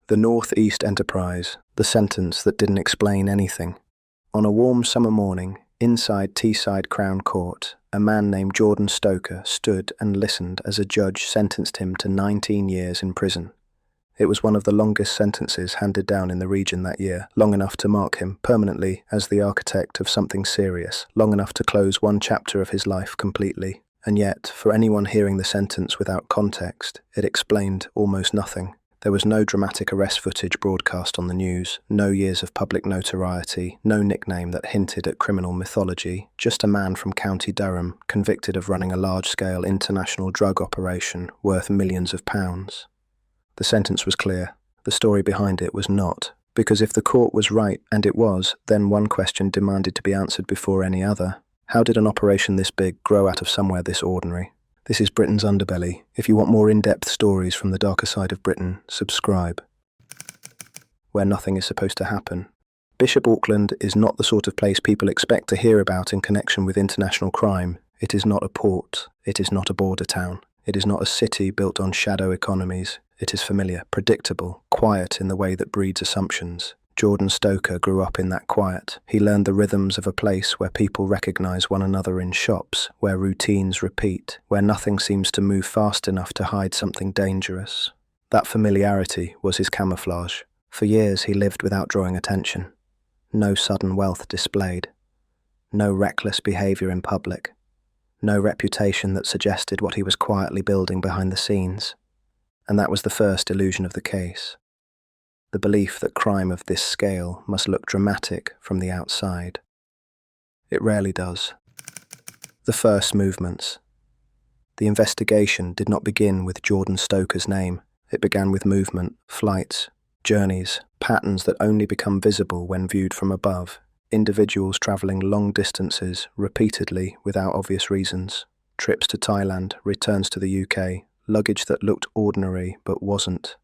The Northeast Enterprise, the sentence that didn't explain anything. On a warm summer morning, inside Teesside Crown Court, a man named Jordan Stoker stood and listened as a judge sentenced him to 19 years in prison. It was one of the longest sentences handed down in the region that year, long enough to mark him permanently as the architect of something serious, long enough to close one chapter of his life completely. And yet, for anyone hearing the sentence without context, it explained almost nothing. There was no dramatic arrest footage broadcast on the news, no years of public notoriety, no nickname that hinted at criminal mythology, just a man from County Durham convicted of running a large-scale international drug operation worth millions of pounds. The sentence was clear. The story behind it was not. Because if the court was right, and it was, then one question demanded to be answered before any other. How did an operation this big grow out of somewhere this ordinary? This is Britain's Underbelly. If you want more in-depth stories from the darker side of Britain, subscribe. Where nothing is supposed to happen. Bishop Auckland is not the sort of place people expect to hear about in connection with international crime. It is not a port. It is not a border town. It is not a city built on shadow economies. It is familiar, predictable, quiet in the way that breeds assumptions. Jordan Stoker grew up in that quiet. He learned the rhythms of a place where people recognize one another in shops, where routines repeat, where nothing seems to move fast enough to hide something dangerous. That familiarity was his camouflage. For years he lived without drawing attention. No sudden wealth displayed. No reckless behavior in public. No reputation that suggested what he was quietly building behind the scenes. And that was the first illusion of the case. The belief that crime of this scale must look dramatic from the outside. It rarely does. The first movements. The investigation did not begin with Jordan Stoker's name. It began with movement, flights, journeys, patterns that only become visible when viewed from above. Individuals travelling long distances repeatedly without obvious reasons. Trips to Thailand, returns to the UK, luggage that looked ordinary but wasn't.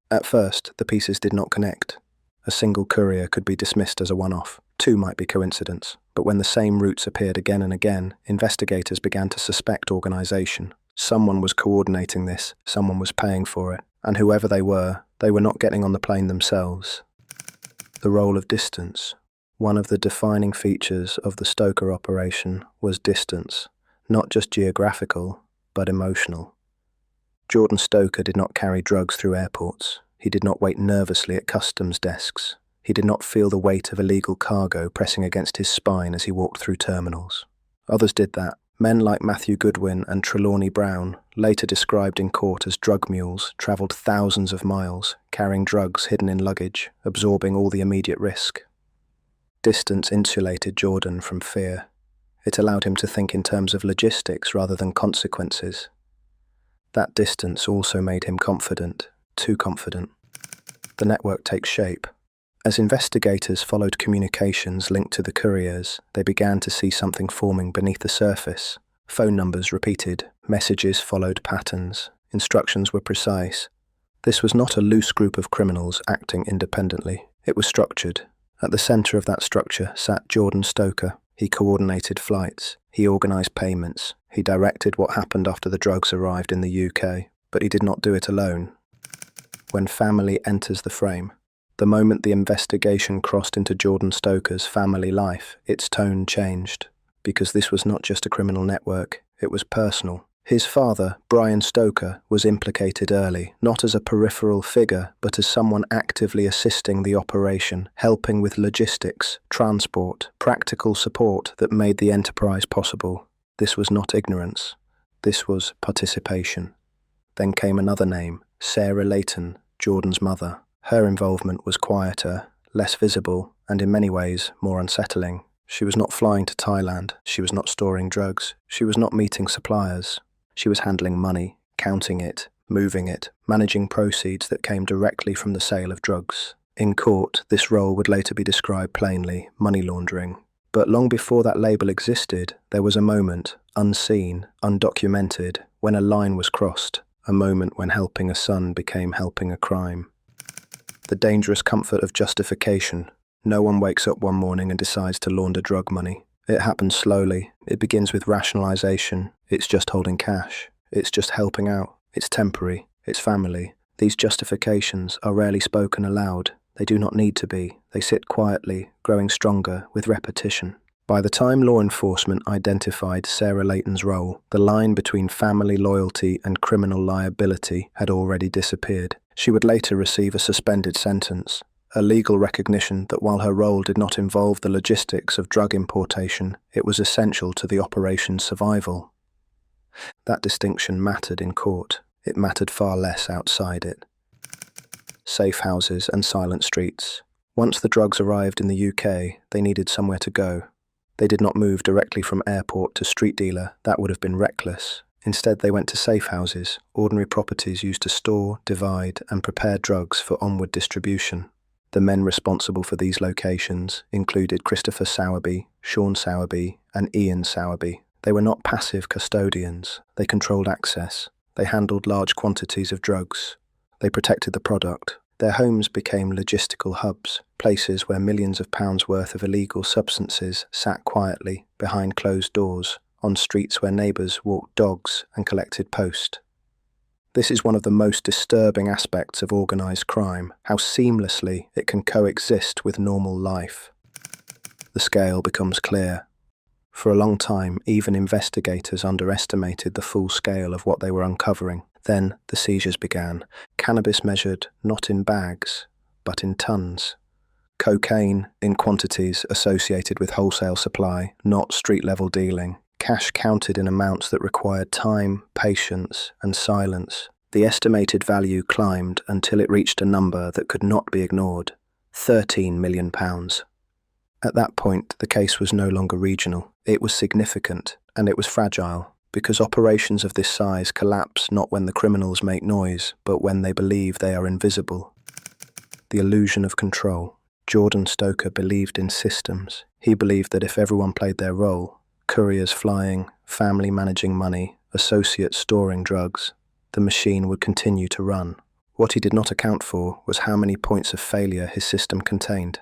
At first, the pieces did not connect. A single courier could be dismissed as a one-off. Two might be coincidence. But when the same routes appeared again and again, investigators began to suspect organisation. Someone was coordinating this, someone was paying for it, and whoever they were not getting on the plane themselves. The role of distance. One of the defining features of the Stoker operation was distance, not just geographical, but emotional. Jordan Stoker did not carry drugs through airports. He did not wait nervously at customs desks. He did not feel the weight of illegal cargo pressing against his spine as he walked through terminals. Others did that. Men like Matthew Goodwin and Trelawney Brown, later described in court as drug mules, travelled thousands of miles, carrying drugs hidden in luggage, absorbing all the immediate risk. Distance insulated Jordan from fear. It allowed him to think in terms of logistics rather than consequences. That distance also made him confident, too confident. The network takes shape. As investigators followed communications linked to the Couriers, they began to see something forming beneath the surface. Phone numbers repeated, messages followed patterns, instructions were precise. This was not a loose group of criminals acting independently. It was structured. At the centre of that structure sat Jordan Stoker. He coordinated flights. He organised payments. He directed what happened after the drugs arrived in the UK, but he did not do it alone. When family enters the frame, the moment the investigation crossed into Jordan Stoker's family life, its tone changed, because this was not just a criminal network, it was personal. His father, Brian Stoker, was implicated early, not as a peripheral figure, but as someone actively assisting the operation, helping with logistics, transport, practical support that made the enterprise possible. This was not ignorance. This was participation. Then came another name, Sarah Layton, Jordan's mother. Her involvement was quieter, less visible, and in many ways more unsettling. She was not flying to Thailand. She was not storing drugs. She was not meeting suppliers. She was handling money, counting it, moving it, managing proceeds that came directly from the sale of drugs. In court, this role would later be described plainly, money laundering. But long before that label existed, there was a moment, unseen, undocumented, when a line was crossed, a moment when helping a son became helping a crime. The dangerous comfort of justification. No one wakes up one morning and decides to launder drug money. It happens slowly. It begins with rationalization. It's just holding cash. It's just helping out. It's temporary. It's family. These justifications are rarely spoken aloud. They do not need to be. They sit quietly, growing stronger with repetition. By the time law enforcement identified Sarah Layton's role, the line between family loyalty and criminal liability had already disappeared. She would later receive a suspended sentence, a legal recognition that while her role did not involve the logistics of drug importation, it was essential to the operation's survival. That distinction mattered in court. It mattered far less outside it. Safe houses and silent streets. Once the drugs arrived in the UK, they needed somewhere to go. They did not move directly from airport to street dealer. That would have been reckless. Instead, they went to safe houses, ordinary properties used to store, divide, and prepare drugs for onward distribution. The men responsible for these locations included Christopher Sowerby, Sean Sowerby, and Ian Sowerby. They were not passive custodians. They controlled access. They handled large quantities of drugs. They protected the product. Their homes became logistical hubs, places where millions of pounds worth of illegal substances sat quietly behind closed doors, on streets where neighbours walked dogs and collected post. This is one of the most disturbing aspects of organised crime, how seamlessly it can coexist with normal life. The scale becomes clear. For a long time, even investigators underestimated the full scale of what they were uncovering. Then the seizures began. Cannabis measured not in bags, but in tons. Cocaine in quantities associated with wholesale supply, not street-level dealing. Cash counted in amounts that required time, patience, and silence. The estimated value climbed until it reached a number that could not be ignored: £13 million. At that point, the case was no longer regional. It was significant, and it was fragile, because operations of this size collapse not when the criminals make noise, but when they believe they are invisible. The illusion of control. Jordan Stoker believed in systems. He believed that if everyone played their role, couriers flying, family managing money, associates storing drugs, the machine would continue to run. What he did not account for was how many points of failure his system contained.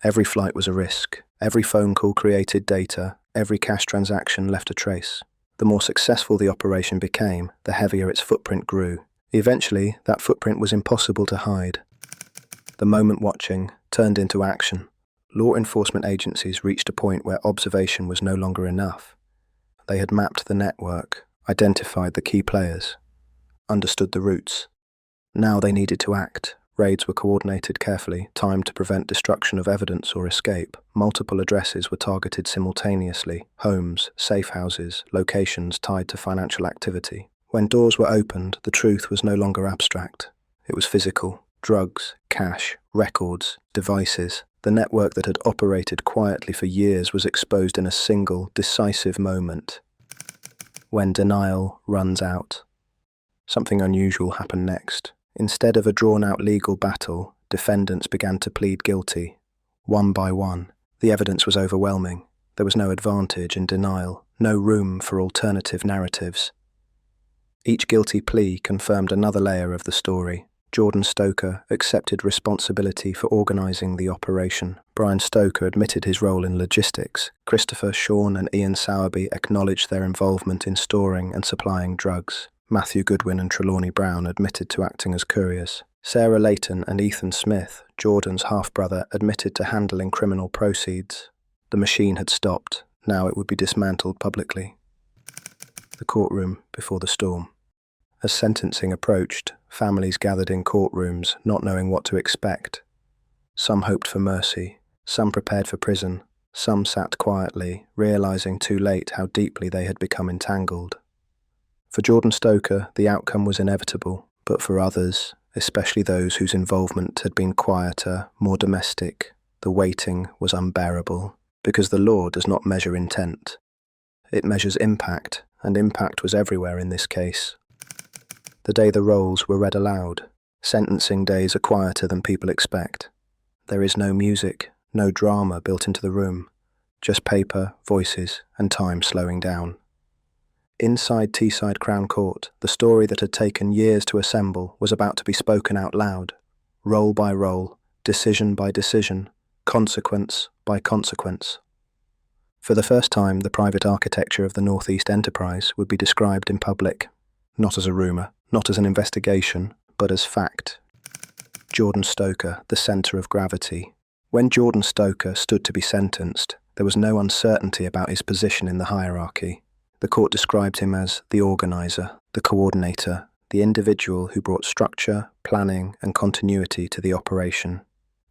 Every flight was a risk. Every phone call created data. Every cash transaction left a trace. The more successful the operation became, the heavier its footprint grew. Eventually, that footprint was impossible to hide. The moment watching turned into action. Law enforcement agencies reached a point where observation was no longer enough. They had mapped the network, identified the key players, understood the routes. Now they needed to act. Raids were coordinated carefully, timed to prevent destruction of evidence or escape. Multiple addresses were targeted simultaneously: homes, safe houses, locations tied to financial activity. When doors were opened, the truth was no longer abstract. It was physical. Drugs, cash, records, devices. The network that had operated quietly for years was exposed in a single, decisive moment. When denial runs out. Something unusual happened next. Instead of a drawn-out legal battle, defendants began to plead guilty, one by one. The evidence was overwhelming. There was no advantage in denial, no room for alternative narratives. Each guilty plea confirmed another layer of the story. Jordan Stoker accepted responsibility for organising the operation. Brian Stoker admitted his role in logistics. Christopher, Sean, and Ian Sowerby acknowledged their involvement in storing and supplying drugs. Matthew Goodwin and Trelawney Brown admitted to acting as couriers. Sarah Layton and Ethan Smith, Jordan's half-brother, admitted to handling criminal proceeds. The machine had stopped. Now it would be dismantled publicly. The courtroom before the storm. As sentencing approached, families gathered in courtrooms, not knowing what to expect. Some hoped for mercy, some prepared for prison, some sat quietly, realizing too late how deeply they had become entangled. For Jordan Stoker, the outcome was inevitable, but for others, especially those whose involvement had been quieter, more domestic, the waiting was unbearable, because the law does not measure intent. It measures impact, and impact was everywhere in this case. The day the rolls were read aloud. Sentencing days are quieter than people expect. There is no music, no drama built into the room, just paper, voices, and time slowing down. Inside Teesside Crown Court, the story that had taken years to assemble was about to be spoken out loud, roll by roll, decision by decision, consequence by consequence. For the first time, the private architecture of the North East enterprise would be described in public, not as a rumour, not as an investigation, but as fact. Jordan Stoker, the centre of gravity. When Jordan Stoker stood to be sentenced, there was no uncertainty about his position in the hierarchy. The court described him as the organiser, the coordinator, the individual who brought structure, planning, and continuity to the operation.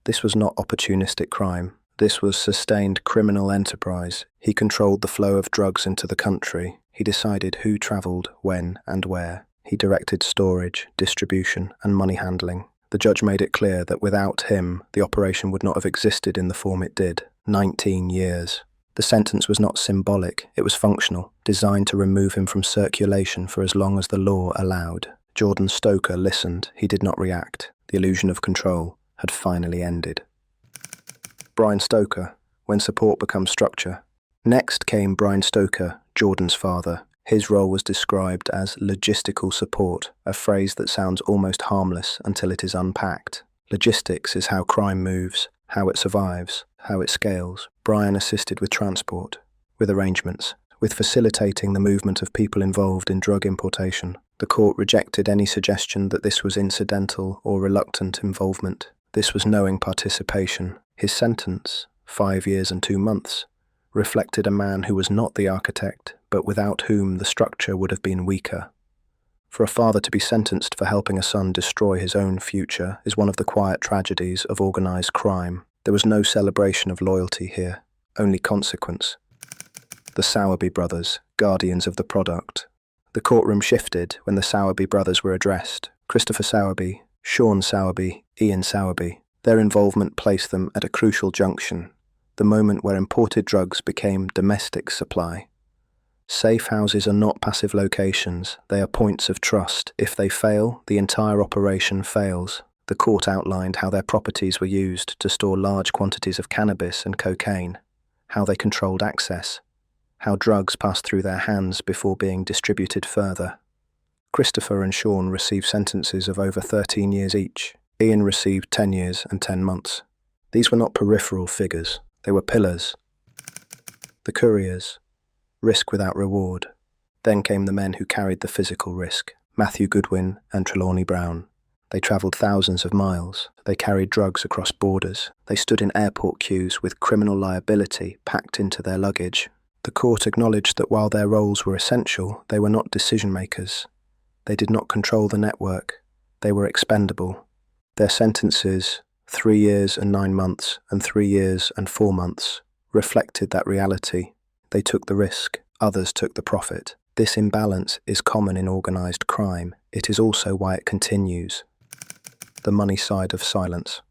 This was not opportunistic crime. This was sustained criminal enterprise. He controlled the flow of drugs into the country. He decided who travelled, when, and where. He directed storage, distribution, and money handling. The judge made it clear that without him, the operation would not have existed in the form it did. 19 years. The sentence was not symbolic, it was functional, designed to remove him from circulation for as long as the law allowed. Jordan Stoker listened, he did not react. The illusion of control had finally ended. Brian Stoker, when support becomes structure. Next came Brian Stoker, Jordan's father. His role was described as logistical support, a phrase that sounds almost harmless until it is unpacked. Logistics is how crime moves, how it survives, how it scales. Brian assisted with transport, with arrangements, with facilitating the movement of people involved in drug importation. The court rejected any suggestion that this was incidental or reluctant involvement. This was knowing participation. His sentence, 5 years and 2 months, reflected a man who was not the architect, but without whom the structure would have been weaker. For a father to be sentenced for helping a son destroy his own future is one of the quiet tragedies of organised crime. There was no celebration of loyalty here, only consequence. The Sowerby brothers, guardians of the product. The courtroom shifted when the Sowerby brothers were addressed. Christopher Sowerby, Sean Sowerby, Ian Sowerby. Their involvement placed them at a crucial junction, the moment where imported drugs became domestic supply. Safe houses are not passive locations, they are points of trust. If they fail, the entire operation fails. The court outlined how their properties were used to store large quantities of cannabis and cocaine, how they controlled access, how drugs passed through their hands before being distributed further. Christopher and Sean received sentences of over 13 years each. Ian received 10 years and 10 months. These were not peripheral figures, they were pillars. The Couriers. Risk without reward. Then came the men who carried the physical risk, Matthew Goodwin and Trelawney Brown. They travelled thousands of miles. They carried drugs across borders. They stood in airport queues with criminal liability packed into their luggage. The court acknowledged that while their roles were essential, they were not decision-makers. They did not control the network. They were expendable. Their sentences, 3 years and 9 months and 3 years and 4 months, reflected that reality. They took the risk, others took the profit. This imbalance is common in organised crime. It is also why it continues. The money side of silence.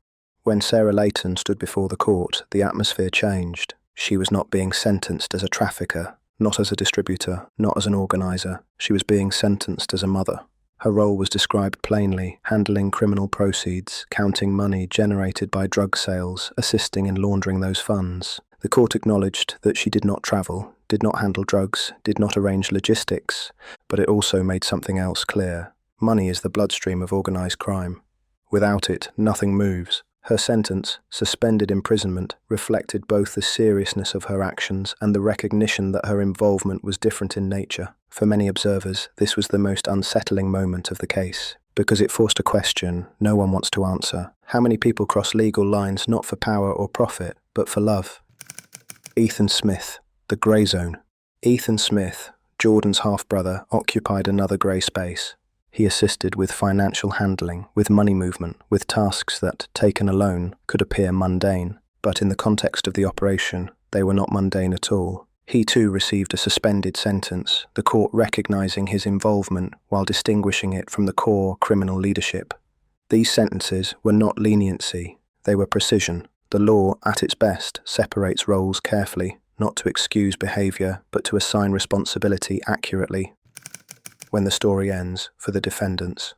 When Sarah Layton stood before the court, the atmosphere changed. She was not being sentenced as a trafficker, not as a distributor, not as an organiser. She was being sentenced as a mother. Her role was described plainly, handling criminal proceeds, counting money generated by drug sales, assisting in laundering those funds. The court acknowledged that she did not travel, did not handle drugs, did not arrange logistics, but it also made something else clear. Money is the bloodstream of organised crime. Without it, nothing moves. Her sentence, suspended imprisonment, reflected both the seriousness of her actions and the recognition that her involvement was different in nature. For many observers, this was the most unsettling moment of the case, because it forced a question no one wants to answer. How many people cross legal lines not for power or profit, but for love? Ethan Smith, the grey zone. Ethan Smith, Jordan's half-brother, occupied another grey space. He assisted with financial handling, with money movement, with tasks that, taken alone, could appear mundane. But in the context of the operation, they were not mundane at all. He too received a suspended sentence, the court recognising his involvement while distinguishing it from the core criminal leadership. These sentences were not leniency, they were precision. The law, at its best, separates roles carefully, not to excuse behaviour, but to assign responsibility accurately. When the story ends, for the defendants.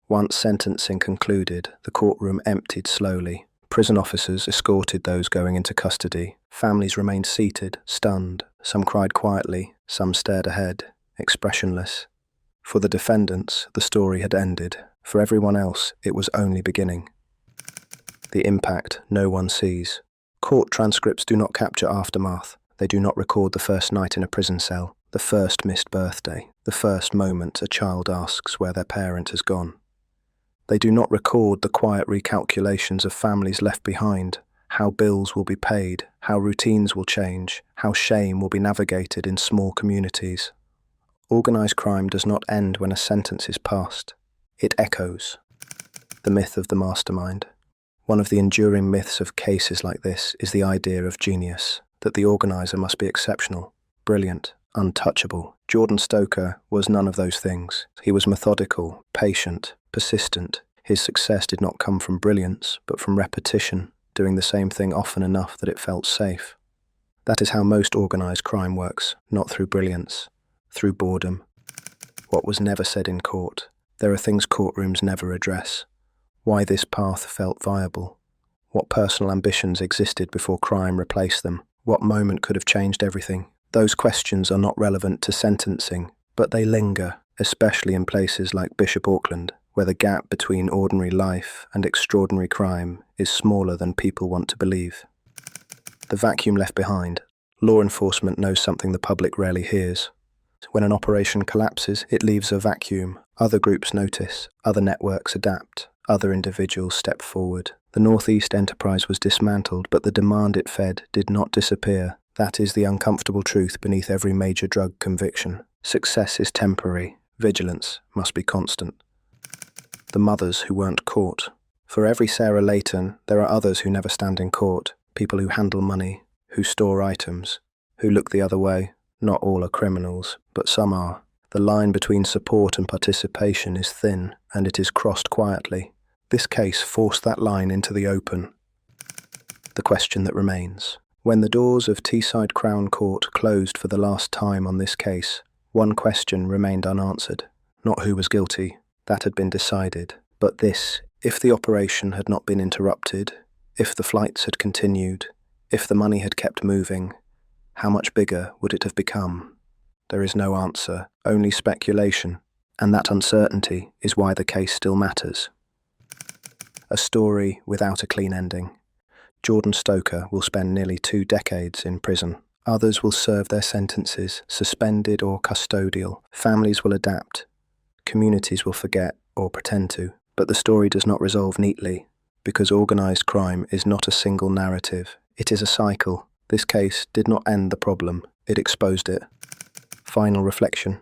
Once sentencing concluded, the courtroom emptied slowly. Prison officers escorted those going into custody. Families remained seated, stunned. Some cried quietly, some stared ahead, expressionless. For the defendants, the story had ended. For everyone else, it was only beginning. The impact no one sees. Court transcripts do not capture aftermath. They do not record the first night in a prison cell, the first missed birthday, the first moment a child asks where their parent has gone. They do not record the quiet recalculations of families left behind, how bills will be paid, how routines will change, how shame will be navigated in small communities. Organised crime does not end when a sentence is passed. It echoes. The myth of the mastermind. One of the enduring myths of cases like this is the idea of genius, that the organiser must be exceptional, brilliant, untouchable. Jordan Stoker was none of those things. He was methodical, patient, persistent. His success did not come from brilliance, but from repetition, doing the same thing often enough that it felt safe. That is how most organised crime works, not through brilliance, through boredom. What was never said in court. There are things courtrooms never address. Why this path felt viable. What personal ambitions existed before crime replaced them. What moment could have changed everything. Those questions are not relevant to sentencing, but they linger, especially in places like Bishop Auckland, where the gap between ordinary life and extraordinary crime is smaller than people want to believe. The vacuum left behind. Law enforcement knows something the public rarely hears. When an operation collapses, it leaves a vacuum. Other groups notice, other networks adapt, other individuals step forward. The Northeast enterprise was dismantled, but the demand it fed did not disappear. That is the uncomfortable truth beneath every major drug conviction. Success is temporary. Vigilance must be constant. The mothers who weren't caught. For every Sarah Layton, there are others who never stand in court. People who handle money, who store items, who look the other way. Not all are criminals, but some are. The line between support and participation is thin, and it is crossed quietly. This case forced that line into the open. The question that remains. When the doors of Teesside Crown Court closed for the last time on this case, one question remained unanswered. Not who was guilty. That had been decided. But this, if the operation had not been interrupted, if the flights had continued, if the money had kept moving, how much bigger would it have become? There is no answer, only speculation, and that uncertainty is why the case still matters. A story without a clean ending. Jordan Stoker will spend nearly 2 decades in prison. Others will serve their sentences, suspended or custodial. Families will adapt. Communities will forget or pretend to. But the story does not resolve neatly, because organised crime is not a single narrative. It is a cycle. This case did not end the problem, it exposed it. Final reflection.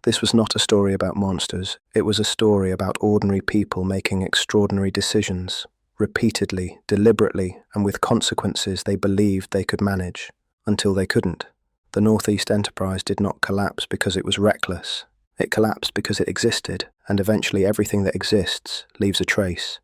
This was not a story about monsters. It was a story about ordinary people making extraordinary decisions, repeatedly, deliberately, and with consequences they believed they could manage, until they couldn't. The Northeast enterprise did not collapse because it was reckless. It collapsed because it existed, and eventually everything that exists leaves a trace.